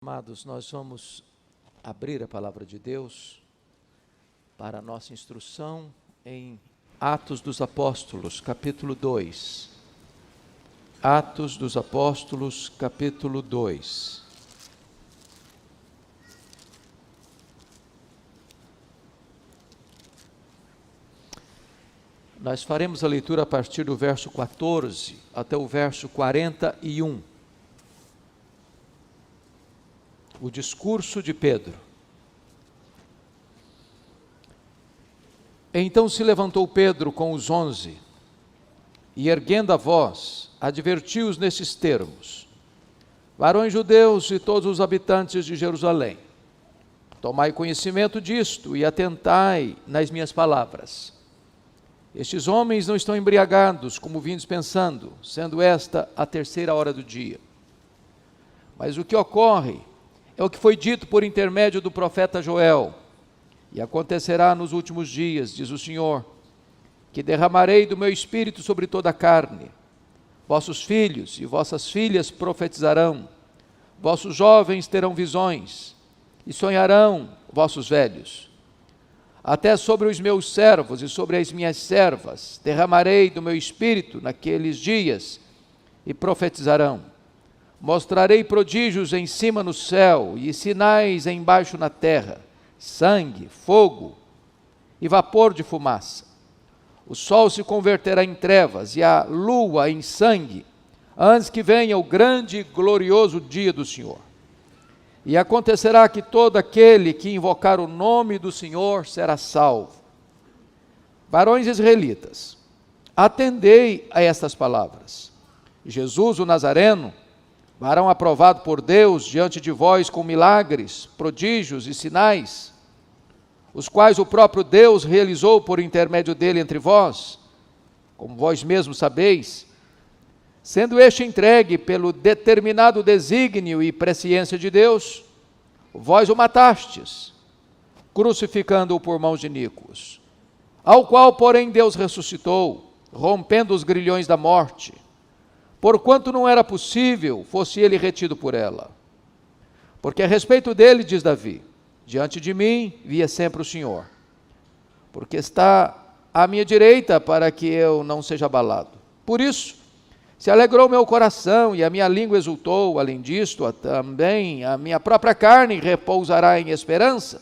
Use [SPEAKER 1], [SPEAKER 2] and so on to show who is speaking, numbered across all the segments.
[SPEAKER 1] Amados, nós vamos abrir a palavra de Deus para a nossa instrução em Atos dos Apóstolos, capítulo 2. Atos dos Apóstolos, capítulo 2. Nós faremos a leitura a partir do verso 14 até o verso 41. O discurso de Pedro. Então se levantou Pedro com os 11 e, erguendo a voz, advertiu-os nestes termos: varões judeus e todos os habitantes de Jerusalém, tomai conhecimento disto e atentai nas minhas palavras. Estes homens não estão embriagados, como vindes pensando, sendo esta a terceira hora do dia. Mas o que ocorre é o que foi dito por intermédio do profeta Joel. E acontecerá nos últimos dias, diz o Senhor, que derramarei do meu espírito sobre toda a carne. Vossos filhos e vossas filhas profetizarão, vossos jovens terão visões, e sonharão vossos velhos. Até sobre os meus servos e sobre as minhas servas derramarei do meu espírito naqueles dias, e profetizarão. Mostrarei prodígios em cima no céu e sinais embaixo na terra, sangue, fogo e vapor de fumaça. O sol se converterá em trevas e a lua em sangue, antes que venha o grande e glorioso dia do Senhor. E acontecerá que todo aquele que invocar o nome do Senhor será salvo. Varões israelitas, atendei a estas palavras. Jesus, o Nazareno, varão aprovado por Deus diante de vós com milagres, prodígios e sinais, os quais o próprio Deus realizou por intermédio dele entre vós, como vós mesmos sabeis, sendo este entregue pelo determinado desígnio e presciência de Deus, vós o matastes, crucificando-o por mãos de iníquos, ao qual, porém, Deus ressuscitou, rompendo os grilhões da morte, porquanto não era possível fosse ele retido por ela. Porque a respeito dele, diz Davi, diante de mim via sempre o Senhor, porque está à minha direita para que eu não seja abalado. Por isso, se alegrou meu coração e a minha língua exultou. Além disto, também a minha própria carne repousará em esperança,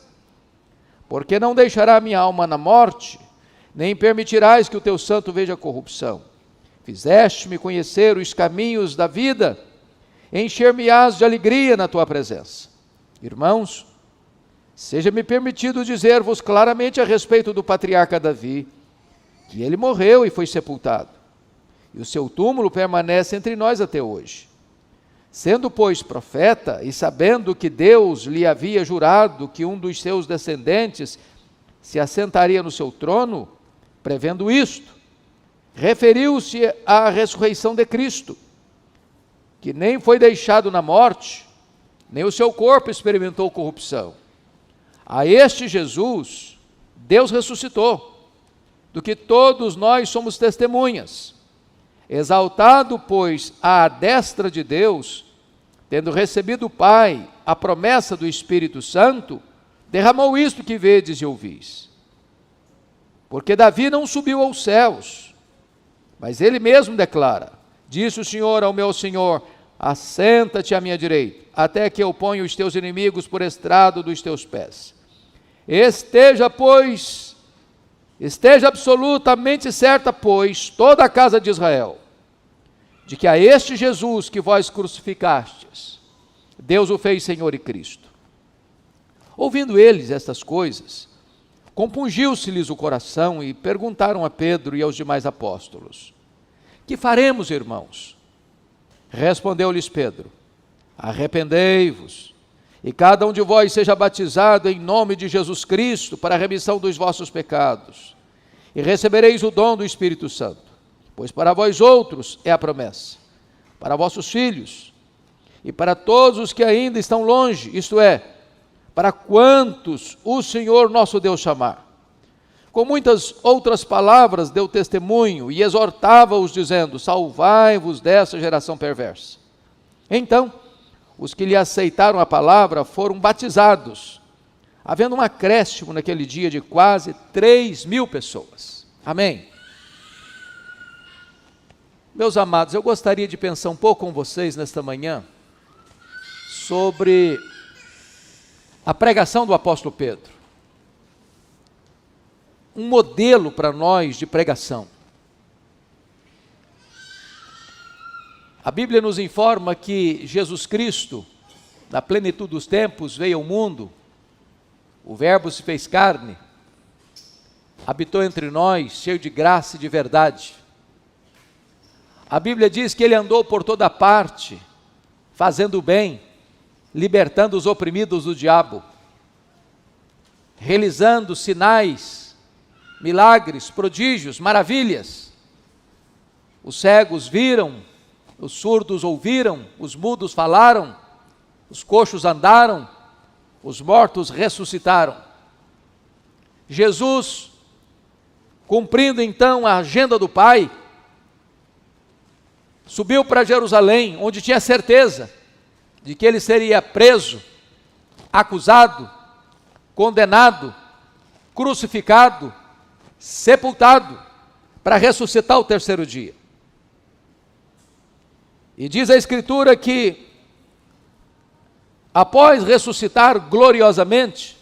[SPEAKER 1] porque não deixará a minha alma na morte, nem permitirás que o teu santo veja corrupção. Fizeste-me conhecer os caminhos da vida, encher-me-ás de alegria na tua presença. Irmãos, seja-me permitido dizer-vos claramente a respeito do patriarca Davi, que ele morreu e foi sepultado, e o seu túmulo permanece entre nós até hoje. Sendo, pois, profeta, e sabendo que Deus lhe havia jurado que um dos seus descendentes se assentaria no seu trono, prevendo isto, referiu-se à ressurreição de Cristo, que nem foi deixado na morte, nem o seu corpo experimentou corrupção. A este Jesus, Deus ressuscitou, do que todos nós somos testemunhas. Exaltado, pois, à destra de Deus, tendo recebido do Pai a promessa do Espírito Santo, derramou isto que vedes e ouvis. Porque Davi não subiu aos céus, mas ele mesmo declara: disse o Senhor ao meu Senhor, assenta-te à minha direita, até que eu ponha os teus inimigos por estrado dos teus pés. Esteja absolutamente certa, pois, toda a casa de Israel, de que a este Jesus que vós crucificastes, Deus o fez Senhor e Cristo. Ouvindo eles estas coisas, compungiu-se-lhes o coração e perguntaram a Pedro e aos demais apóstolos: que faremos, irmãos? Respondeu-lhes Pedro: arrependei-vos, e cada um de vós seja batizado em nome de Jesus Cristo para a remissão dos vossos pecados, e recebereis o dom do Espírito Santo, pois para vós outros é a promessa, para vossos filhos, e para todos os que ainda estão longe, isto é, para quantos o Senhor nosso Deus chamar. Com muitas outras palavras deu testemunho e exortava-os dizendo: salvai-vos dessa geração perversa. Então, os que lhe aceitaram a palavra foram batizados, havendo um acréscimo naquele dia de quase 3.000 pessoas. Amém? Meus amados, eu gostaria de pensar um pouco com vocês nesta manhã sobre a pregação do apóstolo Pedro. Um modelo para nós de pregação. A Bíblia nos informa que Jesus Cristo, na plenitude dos tempos, veio ao mundo, o Verbo se fez carne, habitou entre nós, cheio de graça e de verdade. A Bíblia diz que ele andou por toda parte, fazendo o bem, libertando os oprimidos do diabo, realizando sinais, milagres, prodígios, maravilhas. Os cegos viram, os surdos ouviram, os mudos falaram, os coxos andaram, os mortos ressuscitaram. Jesus, cumprindo então a agenda do Pai, subiu para Jerusalém, onde tinha certeza de que ele seria preso, acusado, condenado, crucificado, sepultado, para ressuscitar o terceiro dia. E diz a Escritura que, após ressuscitar gloriosamente,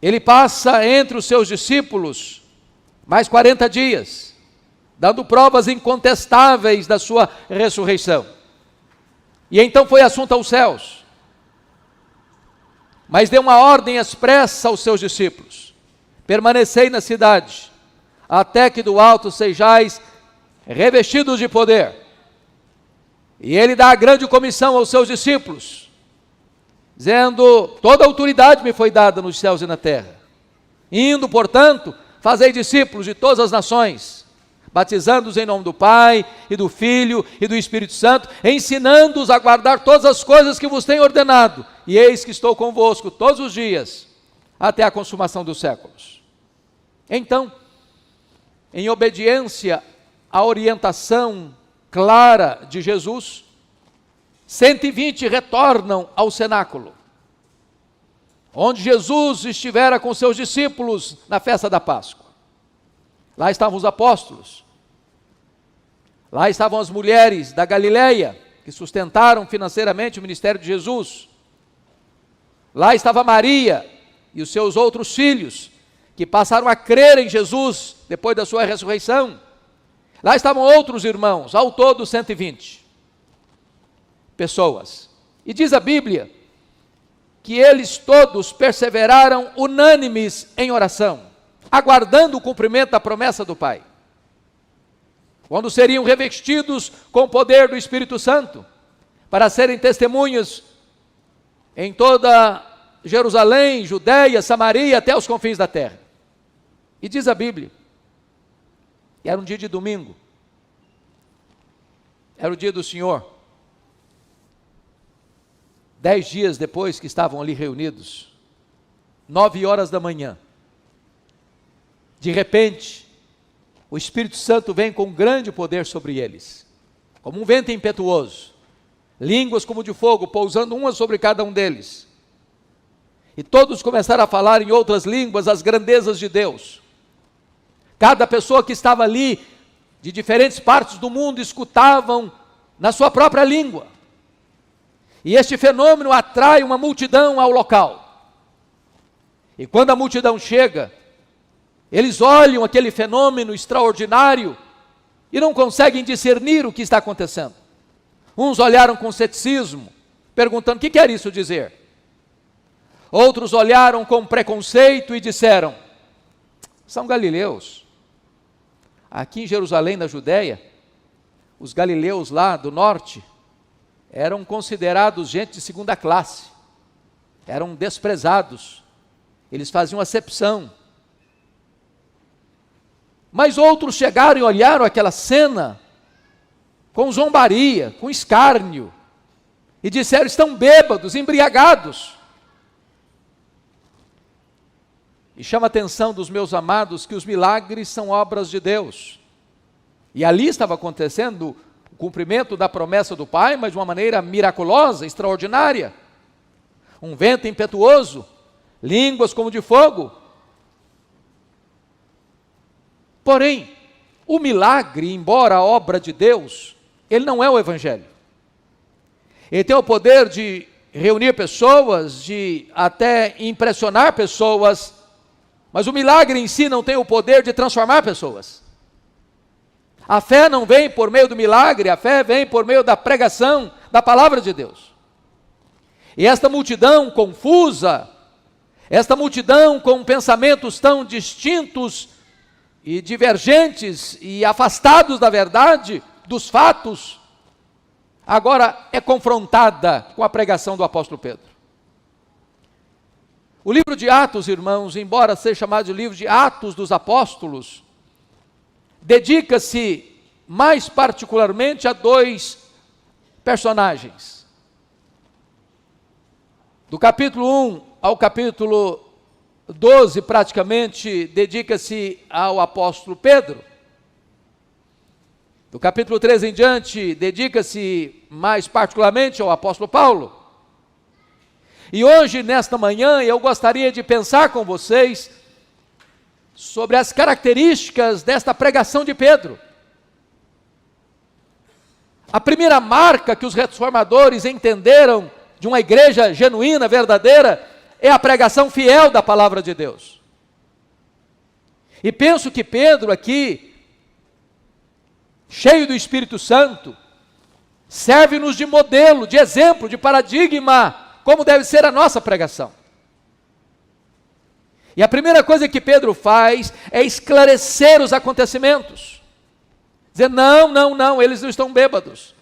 [SPEAKER 1] ele passa entre os seus discípulos mais 40 dias, dando provas incontestáveis da sua ressurreição. E então foi assunto aos céus. Mas deu uma ordem expressa aos seus discípulos: permanecei na cidade, até que do alto sejais revestidos de poder. E ele dá a grande comissão aos seus discípulos, dizendo: toda autoridade me foi dada nos céus e na terra. Indo, portanto, fazei discípulos de todas as nações, batizando-os em nome do Pai, e do Filho, e do Espírito Santo, ensinando-os a guardar todas as coisas que vos tenho ordenado. E eis que estou convosco todos os dias, até a consumação dos séculos. Então, em obediência à orientação clara de Jesus, 120 retornam ao cenáculo, onde Jesus estivera com seus discípulos na festa da Páscoa. Lá estavam os apóstolos, lá estavam as mulheres da Galileia, que sustentaram financeiramente o ministério de Jesus. Lá estava Maria e os seus outros filhos, que passaram a crer em Jesus depois da sua ressurreição. Lá estavam outros irmãos, ao todo 120 pessoas. E diz a Bíblia que eles todos perseveraram unânimes em oração, aguardando o cumprimento da promessa do Pai, quando seriam revestidos com o poder do Espírito Santo, para serem testemunhas em toda Jerusalém, Judeia, Samaria, até os confins da terra. E diz a Bíblia, era um dia de domingo, era o dia do Senhor. 10 dias depois que estavam ali reunidos, 9 horas da manhã, de repente, o Espírito Santo vem com grande poder sobre eles, como um vento impetuoso, línguas como de fogo, pousando uma sobre cada um deles. E todos começaram a falar em outras línguas as grandezas de Deus. Cada pessoa que estava ali, de diferentes partes do mundo, escutavam na sua própria língua. E este fenômeno atrai uma multidão ao local. E quando a multidão chega, eles olham aquele fenômeno extraordinário e não conseguem discernir o que está acontecendo. Uns olharam com ceticismo, perguntando: o que quer isso dizer? Outros olharam com preconceito e disseram: são galileus. Aqui em Jerusalém, na Judéia, os galileus lá do norte eram considerados gente de segunda classe, eram desprezados, eles faziam acepção. Mas outros chegaram e olharam aquela cena com zombaria, com escárnio, e disseram: estão bêbados, embriagados. E chama a atenção dos meus amados que os milagres são obras de Deus. E ali estava acontecendo o cumprimento da promessa do Pai, mas de uma maneira miraculosa, extraordinária. Um vento impetuoso, línguas como de fogo. Porém, o milagre, embora a obra de Deus, ele não é o Evangelho. Ele tem o poder de reunir pessoas, de até impressionar pessoas, mas o milagre em si não tem o poder de transformar pessoas. A fé não vem por meio do milagre, a fé vem por meio da pregação da palavra de Deus. E esta multidão confusa, esta multidão com pensamentos tão distintos e divergentes e afastados da verdade, dos fatos, agora é confrontada com a pregação do apóstolo Pedro. O livro de Atos, irmãos, embora seja chamado de livro de Atos dos Apóstolos, dedica-se mais particularmente a dois personagens. Do capítulo 1 ao capítulo 12, praticamente, dedica-se ao apóstolo Pedro. Do capítulo 13 em diante, dedica-se mais particularmente ao apóstolo Paulo. E hoje, nesta manhã, eu gostaria de pensar com vocês sobre as características desta pregação de Pedro. A primeira marca que os reformadores entenderam de uma igreja genuína, verdadeira, é a pregação fiel da palavra de Deus. E penso que Pedro aqui, cheio do Espírito Santo, serve-nos de modelo, de exemplo, de paradigma, como deve ser a nossa pregação. E a primeira coisa que Pedro faz é esclarecer os acontecimentos. Dizer, não, eles não estão bêbados.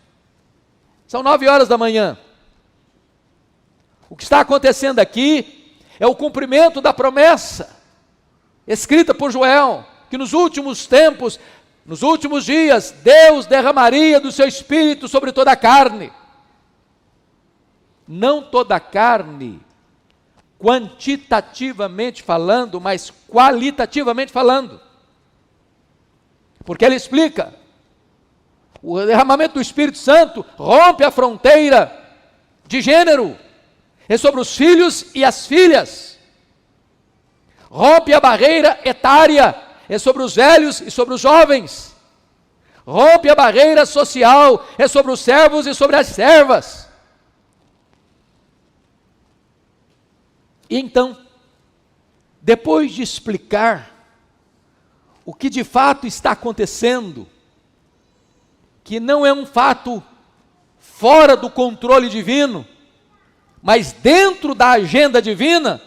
[SPEAKER 1] São 9 horas da manhã. O que está acontecendo aqui é o cumprimento da promessa, escrita por Joel, que nos últimos tempos, nos últimos dias, Deus derramaria do seu Espírito sobre toda a carne. Não toda a carne, quantitativamente falando, mas qualitativamente falando. Porque ele explica, o derramamento do Espírito Santo rompe a fronteira de gênero, é sobre os filhos e as filhas, rompe a barreira etária, é sobre os velhos e sobre os jovens, rompe a barreira social, é sobre os servos e sobre as servas. E então, depois de explicar o que de fato está acontecendo, que não é um fato fora do controle divino, mas dentro da agenda divina,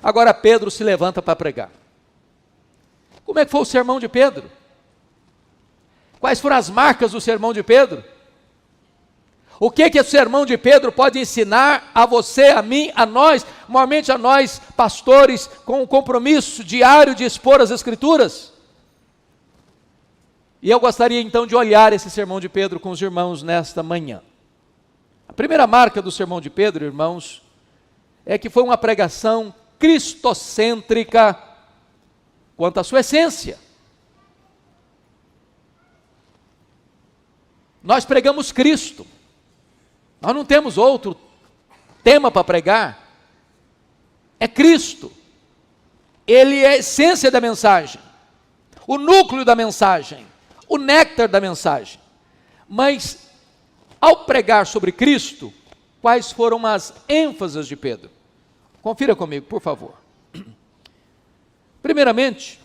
[SPEAKER 1] agora Pedro se levanta para pregar. Como é que foi o sermão de Pedro? Quais foram as marcas do sermão de Pedro? O que o sermão de Pedro pode ensinar a você, a mim, a nós, maiormente a nós, pastores, com o compromisso diário de expor as Escrituras? E eu gostaria então de olhar esse sermão de Pedro com os irmãos nesta manhã. A primeira marca do sermão de Pedro, irmãos, é que foi uma pregação cristocêntrica quanto à sua essência. Nós pregamos Cristo. Nós não temos outro tema para pregar. É Cristo. Ele é a essência da mensagem, o núcleo da mensagem, o néctar da mensagem. Mas, ao pregar sobre Cristo, quais foram as ênfases de Pedro? Confira comigo, por favor. Primeiramente,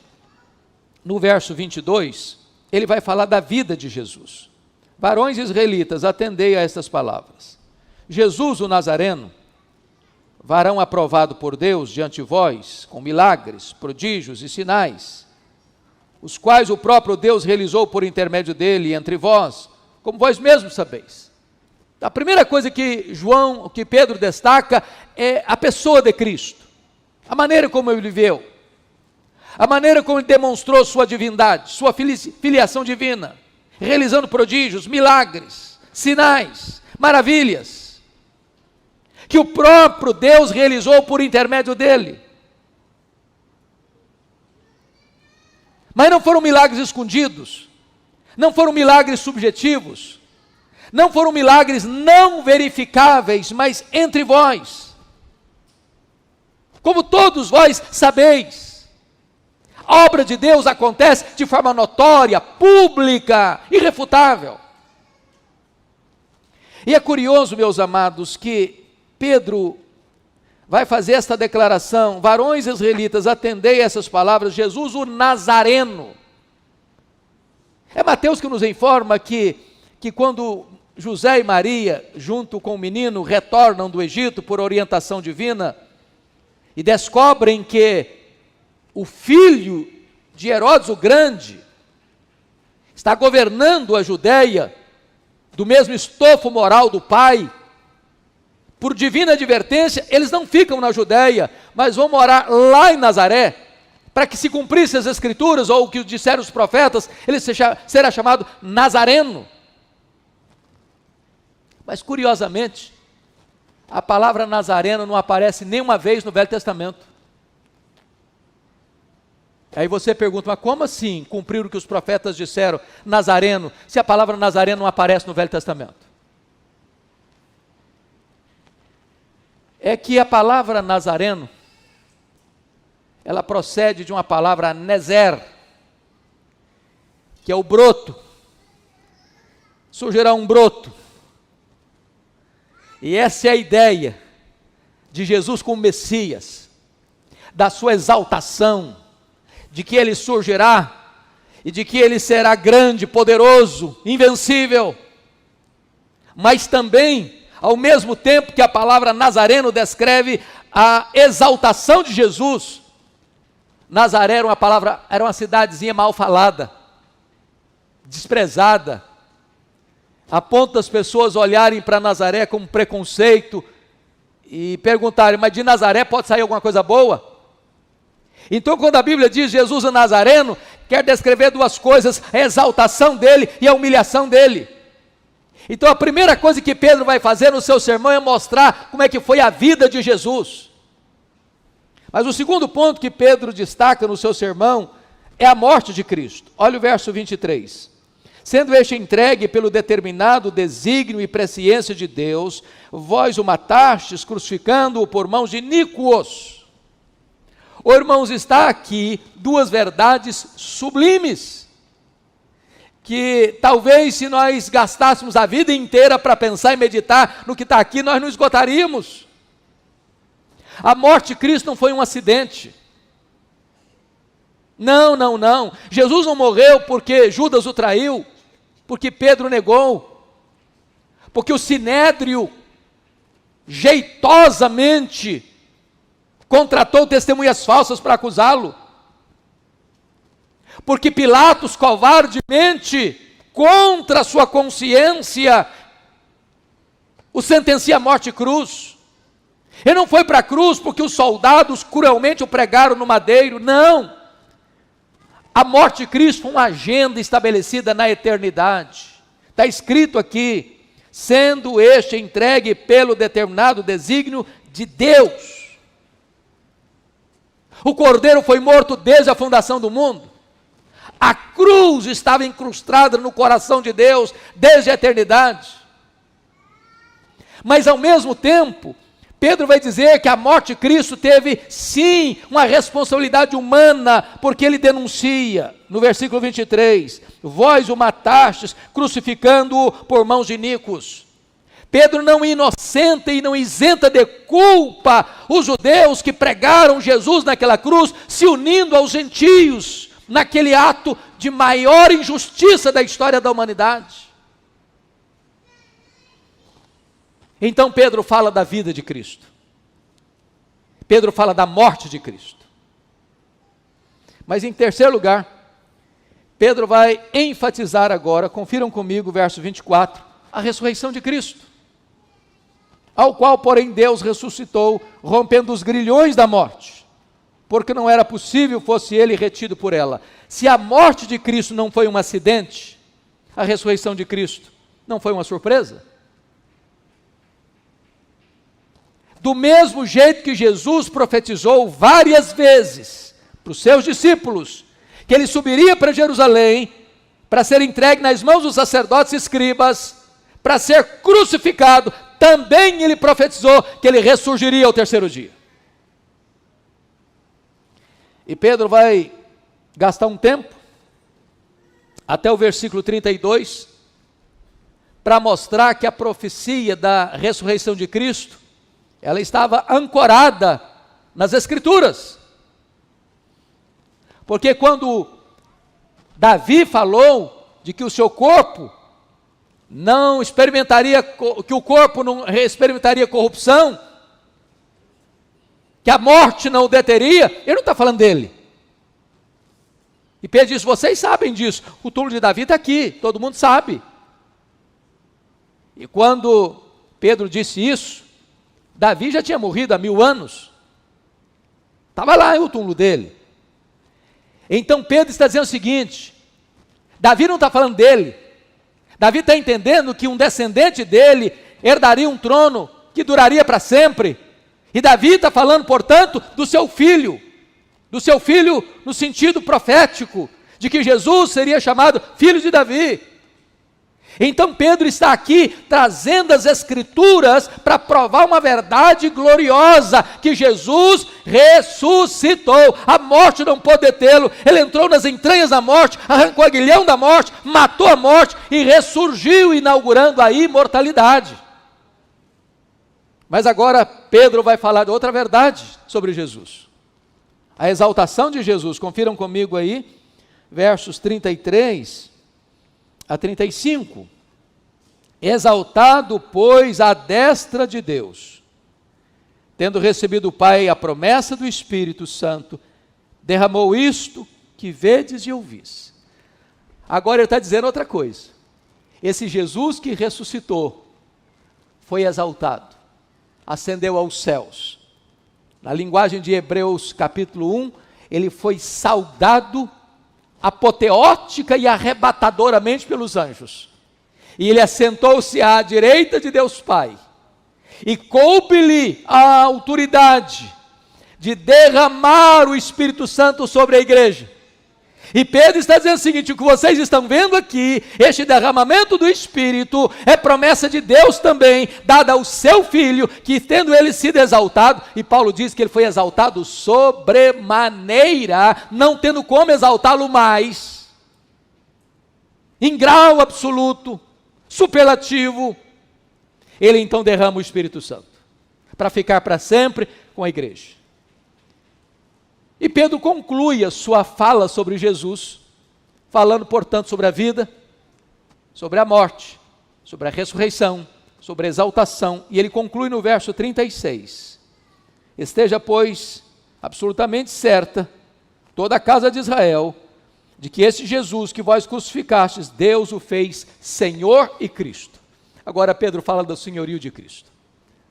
[SPEAKER 1] no verso 22, ele vai falar da vida de Jesus. Varões israelitas, atendei a estas palavras. Jesus, o Nazareno, varão aprovado por Deus diante de vós, com milagres, prodígios e sinais, os quais o próprio Deus realizou por intermédio dele entre vós, como vós mesmos sabeis. A primeira coisa que Pedro destaca é a pessoa de Cristo, a maneira como ele viveu, a maneira como ele demonstrou sua divindade, sua filiação divina, realizando prodígios, milagres, sinais, maravilhas, que o próprio Deus realizou por intermédio dele. Mas não foram milagres escondidos, Não foram milagres subjetivos, não foram milagres não verificáveis, mas entre vós. Como todos vós sabeis, a obra de Deus acontece de forma notória, pública, irrefutável. E é curioso, meus amados, que Pedro vai fazer esta declaração: varões israelitas, atendei essas palavras, Jesus o Nazareno. É Mateus que nos informa que quando José e Maria, junto com o menino, retornam do Egito por orientação divina, e descobrem que o filho de Herodes o Grande está governando a Judéia, do mesmo estofo moral do pai, por divina advertência, eles não ficam na Judéia, mas vão morar lá em Nazaré, para que se cumprissem as escrituras, ou o que disseram os profetas, ele será chamado Nazareno. Mas curiosamente, a palavra Nazareno não aparece nenhuma vez no Velho Testamento. Aí você pergunta, mas como assim cumprir o que os profetas disseram, Nazareno, se a palavra Nazareno não aparece no Velho Testamento? É que a palavra Nazareno, ela procede de uma palavra nezer, que é o broto. Surgirá um broto. E essa é a ideia de Jesus como Messias, da sua exaltação, de que ele surgirá e de que ele será grande, poderoso, invencível. Mas também, ao mesmo tempo que a palavra Nazareno descreve a exaltação de Jesus, Nazaré era uma cidadezinha mal falada, desprezada, a ponto das pessoas olharem para Nazaré com preconceito e perguntarem, mas de Nazaré pode sair alguma coisa boa? Então, quando a Bíblia diz Jesus é Nazareno, quer descrever duas coisas: a exaltação dele e a humilhação dele. Então, a primeira coisa que Pedro vai fazer no seu sermão é mostrar como é que foi a vida de Jesus. Mas o segundo ponto que Pedro destaca no seu sermão é a morte de Cristo. Olha o verso 23. Sendo este entregue pelo determinado desígnio e presciência de Deus, vós o matastes, crucificando-o por mãos de iníquos. Oh, irmãos, está aqui duas verdades sublimes, que talvez se nós gastássemos a vida inteira para pensar e meditar no que está aqui, nós não esgotaríamos. A morte de Cristo não foi um acidente. Não. Jesus não morreu porque Judas o traiu, porque Pedro negou, porque o Sinédrio jeitosamente contratou testemunhas falsas para acusá-lo, porque Pilatos covardemente, contra a sua consciência, o sentencia à morte e cruz. Ele não foi para a cruz porque os soldados cruelmente o pregaram no madeiro, não. A morte de Cristo foi uma agenda estabelecida na eternidade. Está escrito aqui, sendo este entregue pelo determinado desígnio de Deus. O Cordeiro foi morto desde a fundação do mundo. A cruz estava incrustada no coração de Deus desde a eternidade. Mas ao mesmo tempo, Pedro vai dizer que a morte de Cristo teve sim uma responsabilidade humana, porque ele denuncia, no versículo 23, vós o matastes, crucificando-o por mãos de iníquos. Pedro não inocenta e não isenta de culpa os judeus que pregaram Jesus naquela cruz, se unindo aos gentios, naquele ato de maior injustiça da história da humanidade. Então Pedro fala da vida de Cristo. Pedro fala da morte de Cristo. Mas em terceiro lugar, Pedro vai enfatizar agora, confiram comigo o verso 24, a ressurreição de Cristo, ao qual, porém, Deus ressuscitou, rompendo os grilhões da morte, porque não era possível fosse ele retido por ela. Se a morte de Cristo não foi um acidente, a ressurreição de Cristo não foi uma surpresa? Do mesmo jeito que Jesus profetizou várias vezes para os seus discípulos, que ele subiria para Jerusalém, para ser entregue nas mãos dos sacerdotes e escribas, para ser crucificado, também ele profetizou que ele ressurgiria ao terceiro dia. E Pedro vai gastar um tempo, até o versículo 32, para mostrar que a profecia da ressurreição de Cristo, ela estava ancorada nas Escrituras. Porque quando Davi falou de que o seu corpo não experimentaria, que o corpo não experimentaria corrupção, que a morte não o deteria, ele não está falando dele. E Pedro diz, vocês sabem disso, o túmulo de Davi está aqui, todo mundo sabe. E quando Pedro disse isso, Davi já tinha morrido há 1000 anos, estava lá o túmulo dele. Então Pedro está dizendo o seguinte, Davi não está falando dele, Davi está entendendo que um descendente dele herdaria um trono que duraria para sempre, e Davi está falando, portanto, do seu filho no sentido profético, de que Jesus seria chamado filho de Davi. Então Pedro está aqui trazendo as Escrituras para provar uma verdade gloriosa, que Jesus ressuscitou, a morte não pôde detê-lo, ele entrou nas entranhas da morte, arrancou o aguilhão da morte, matou a morte e ressurgiu, inaugurando a imortalidade. Mas agora Pedro vai falar de outra verdade sobre Jesus, a exaltação de Jesus. Confiram comigo aí, versos 33 a 35. Exaltado, pois, à destra de Deus, tendo recebido o Pai a promessa do Espírito Santo, derramou isto que vedes e ouvis. Agora ele está dizendo outra coisa. Esse Jesus que ressuscitou foi exaltado, ascendeu aos céus. Na linguagem de Hebreus capítulo 1, ele foi saudado apoteótica e arrebatadoramente pelos anjos. E ele assentou-se à direita de Deus Pai. E coube-lhe a autoridade de derramar o Espírito Santo sobre a igreja. E Pedro está dizendo o seguinte, o que vocês estão vendo aqui, este derramamento do Espírito, é promessa de Deus também, dada ao seu Filho, que tendo ele sido exaltado, e Paulo diz que ele foi exaltado sobremaneira, não tendo como exaltá-lo mais, em grau absoluto, superlativo, ele então derrama o Espírito Santo, para ficar para sempre com a igreja. E Pedro conclui a sua fala sobre Jesus, falando, portanto, sobre a vida, sobre a morte, sobre a ressurreição, sobre a exaltação, e ele conclui no verso 36, esteja, pois, absolutamente certa, toda a casa de Israel, de que esse Jesus que vós crucificastes, Deus o fez Senhor e Cristo. Agora Pedro fala do senhorio de Cristo.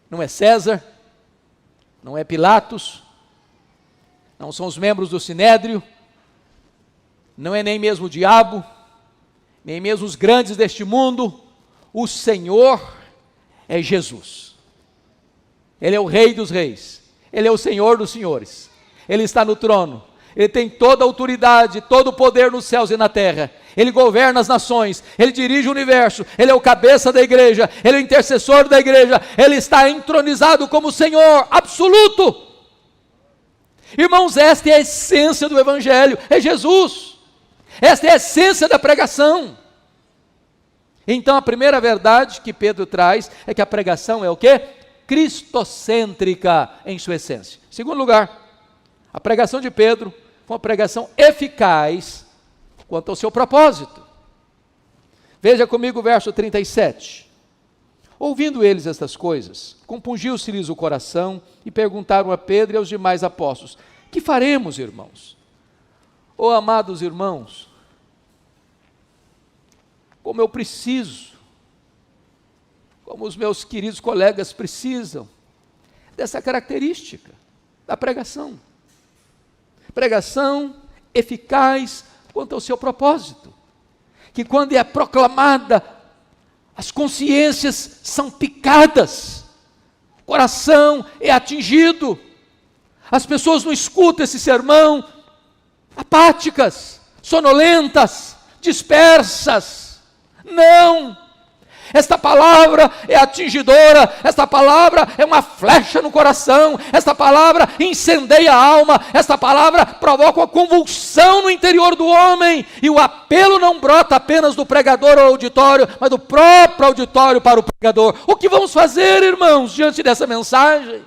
[SPEAKER 1] Não é César, não é Pilatos, não são os membros do Sinédrio, não é nem mesmo o diabo, nem mesmo os grandes deste mundo. O Senhor é Jesus. Ele é o Rei dos reis, Ele é o Senhor dos senhores, Ele está no trono, Ele tem toda a autoridade, todo o poder nos céus e na terra. Ele governa as nações, Ele dirige o universo, Ele é o cabeça da igreja, Ele é o intercessor da igreja, Ele está entronizado como Senhor absoluto. Irmãos, esta é a essência do Evangelho, é Jesus. Esta é a essência da pregação. Então a primeira verdade que Pedro traz é que a pregação é o quê? Cristocêntrica em sua essência. Em segundo lugar, a pregação de Pedro foi uma pregação eficaz quanto ao seu propósito. Veja comigo o verso 37. Ouvindo eles estas coisas, compungiu-se-lhes o coração e perguntaram a Pedro e aos demais apóstolos: que faremos, irmãos? Oh, amados irmãos, como eu preciso, como os meus queridos colegas precisam, dessa característica da pregação. Pregação eficaz quanto ao seu propósito, que quando é proclamada, as consciências são picadas, o coração é atingido, as pessoas não escutam esse sermão apáticas, sonolentas, dispersas. Não! Esta palavra é atingidora, esta palavra é uma flecha no coração, esta palavra incendeia a alma, esta palavra provoca uma convulsão no interior do homem, e o apelo não brota apenas do pregador ao auditório, mas do próprio auditório para o pregador. O que vamos fazer, irmãos, diante dessa mensagem?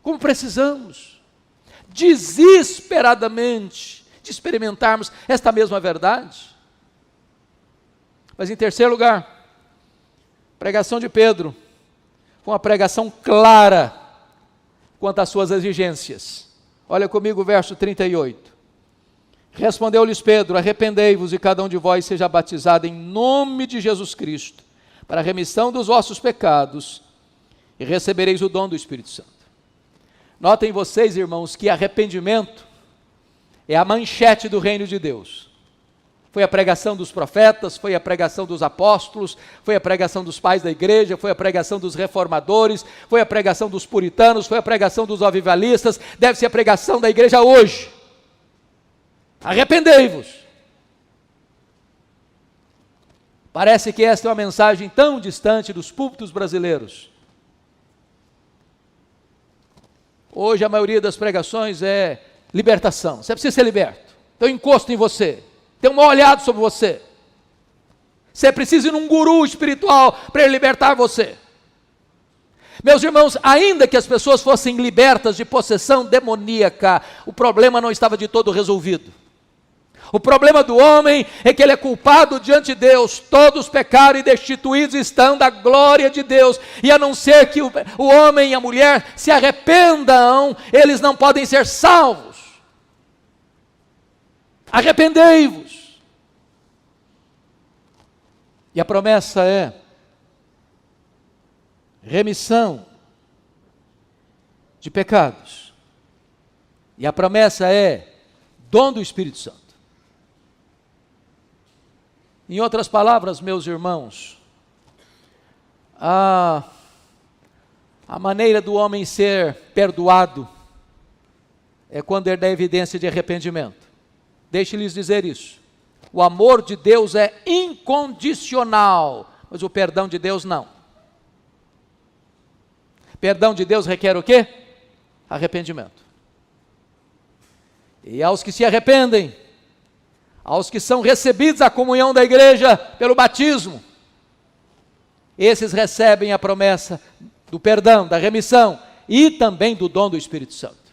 [SPEAKER 1] Como precisamos, desesperadamente, de experimentarmos esta mesma verdade. Mas em terceiro lugar, a pregação de Pedro foi uma pregação clara quanto às suas exigências. Olha comigo o verso 38. Respondeu-lhes Pedro: arrependei-vos e cada um de vós seja batizado em nome de Jesus Cristo, para a remissão dos vossos pecados, e recebereis o dom do Espírito Santo. Notem vocês, irmãos, que arrependimento é a manchete do reino de Deus. Foi a pregação dos profetas, foi a pregação dos apóstolos, foi a pregação dos pais da igreja, foi a pregação dos reformadores, foi a pregação dos puritanos, foi a pregação dos avivalistas, deve ser a pregação da igreja hoje. Arrependei-vos. Parece que esta é uma mensagem tão distante dos púlpitos brasileiros. Hoje a maioria das pregações é libertação. Você precisa ser liberto. Tem um encosto em você. Tem um mal olhado sobre você. Você precisa ir num guru espiritual para ele libertar você. Meus irmãos, ainda que as pessoas fossem libertas de possessão demoníaca, o problema não estava de todo resolvido. O problema do homem é que ele é culpado diante de Deus. Todos pecaram e destituídos estão da glória de Deus. E a não ser que o homem e a mulher se arrependam, eles não podem ser salvos. Arrependei-vos. E a promessa é remissão de pecados. E a promessa é dom do Espírito Santo. Em outras palavras, meus irmãos, a maneira do homem ser perdoado é quando ele dá evidência de arrependimento. Deixe-lhes dizer isso. O amor de Deus é incondicional, mas o perdão de Deus não. Perdão de Deus requer o quê? Arrependimento. E aos que se arrependem, aos que são recebidos a comunhão da igreja pelo batismo, esses recebem a promessa do perdão, da remissão e também do dom do Espírito Santo.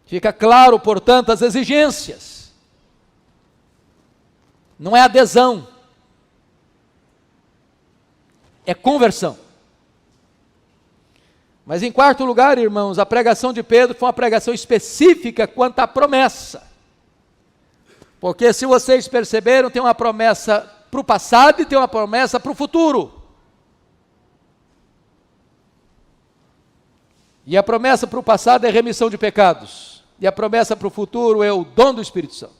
[SPEAKER 1] Fica claro, portanto, as exigências. Não é adesão, é conversão. Mas em quarto lugar, irmãos, a pregação de Pedro foi uma pregação específica quanto à promessa. Porque se vocês perceberam, tem uma promessa para o passado e tem uma promessa para o futuro. E a promessa para o passado é remissão de pecados. E a promessa para o futuro é o dom do Espírito Santo.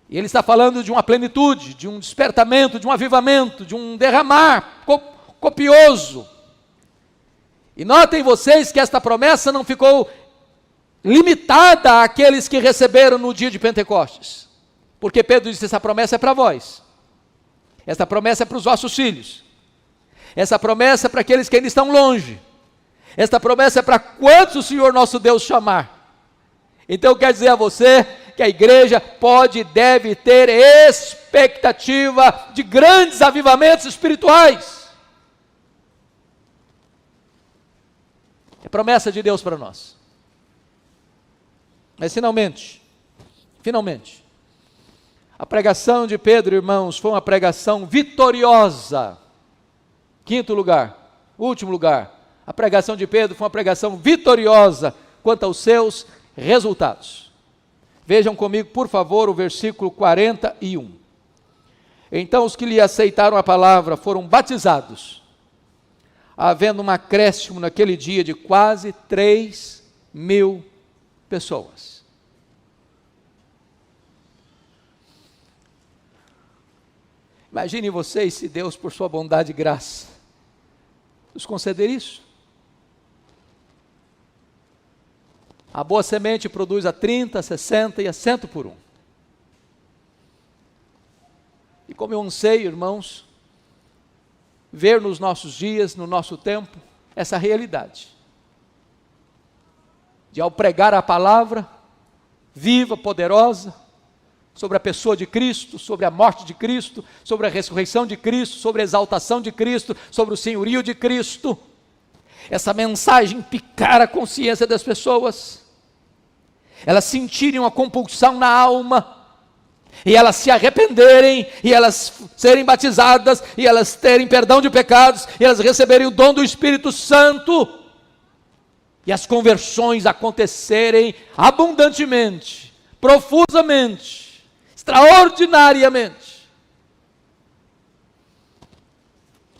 [SPEAKER 1] E ele está falando de uma plenitude, de um despertamento, de um avivamento, de um derramar copioso. E notem vocês que esta promessa não ficou limitada àqueles que receberam no dia de Pentecostes. Porque Pedro disse: essa promessa é para vós. Essa promessa é para os vossos filhos. Essa promessa é para aqueles que ainda estão longe. Esta promessa é para quantos o Senhor nosso Deus chamar. Então eu quero dizer a você que a igreja pode e deve ter expectativa de grandes avivamentos espirituais. É promessa de Deus para nós. Mas finalmente, a pregação de Pedro, irmãos, foi uma pregação vitoriosa. Quinto lugar, último lugar, a pregação de Pedro foi uma pregação vitoriosa quanto aos seus resultados. Vejam comigo, por favor, o versículo 41. Então os que lhe aceitaram a palavra foram batizados, havendo um acréscimo naquele dia de quase 3.000 pessoas. Imaginem vocês se Deus, por sua bondade e graça, nos conceder isso. A boa semente produz a 30, a 60 e a 100 por um. E como eu anseio, irmãos, ver nos nossos dias, no nosso tempo, essa realidade. De ao pregar a palavra, viva, poderosa, sobre a pessoa de Cristo, sobre a morte de Cristo, sobre a ressurreição de Cristo, sobre a exaltação de Cristo, sobre o senhorio de Cristo, essa mensagem picar a consciência das pessoas, elas sentirem uma compulsão na alma, e elas se arrependerem, e elas serem batizadas, e elas terem perdão de pecados, e elas receberem o dom do Espírito Santo, e as conversões acontecerem abundantemente, profusamente, extraordinariamente.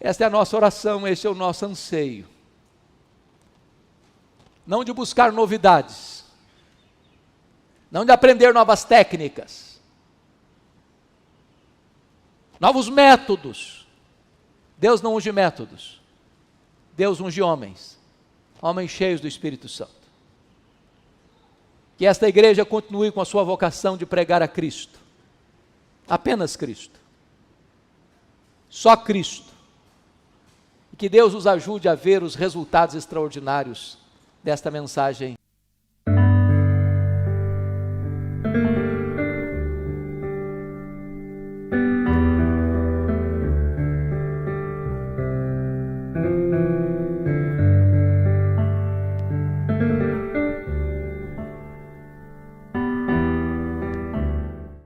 [SPEAKER 1] Esta é a nossa oração, este é o nosso anseio. Não de buscar novidades, não de aprender novas técnicas, novos métodos. Deus não unge métodos, Deus unge homens, homens cheios do Espírito Santo. Que esta igreja continue com a sua vocação de pregar a Cristo, apenas Cristo, só Cristo, e que Deus os ajude a ver os resultados extraordinários desta mensagem